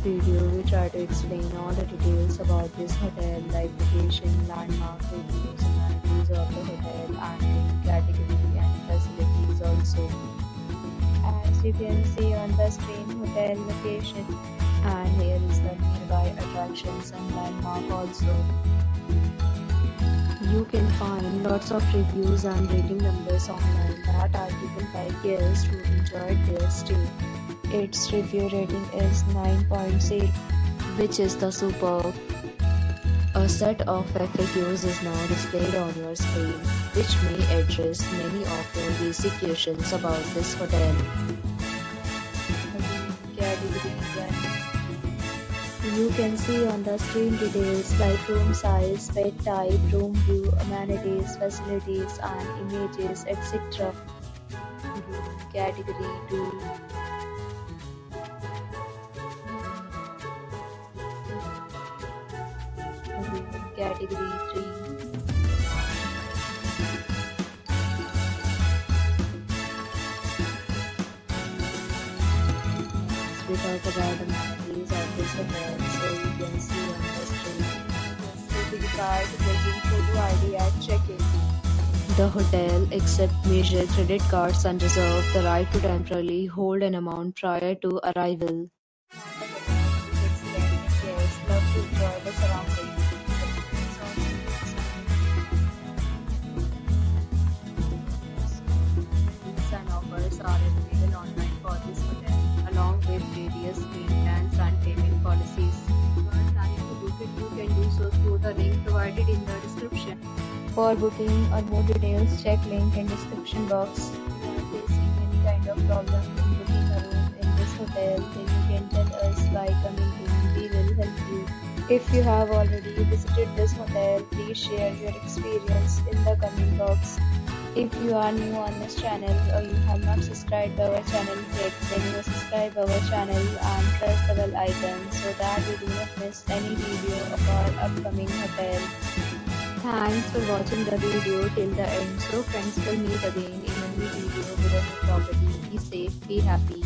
video, we try to explain all the details about this hotel, like location, landmark, reviews, amenities of the hotel, and room category and facilities also. As you can see on the screen, hotel location, and here is the nearby attractions and landmark also. You can find lots of reviews and rating numbers online that are given by guests who enjoyed their stay. Its review rating is 9.0, which is the superb. A set of FAQs is now displayed on your screen, which may address many of your basic questions about this hotel. Category 1. You can see on the screen details like room size, bed type, room view, amenities, facilities, and images, etc. Category 2. Category 3. We talk about amenities of this hotel, so you can see on the screen. Booking card, checking photo ID at check-in. The hotel accepts major credit cards and reserves the right to temporarily hold an amount prior to arrival. Guests love to enjoy the surroundings. And offers are available online for this hotel, along with various meal plans and payment policies. If you are planning to book it, you can do so through the link provided in the description. For booking or more details, check link in description box. If you are facing any kind of problem in booking a room in this hotel, then you can tell us by commenting. We will help you. If you have already visited this hotel, please share your experience in the comment box. If you are new on this channel or you have not subscribed our channel yet, then you must subscribe our channel and press the bell icon so that you do not miss any video of our upcoming hotel. Thanks for watching the video till the end. So friends, will meet again in a new video with a new property. Be safe, be happy.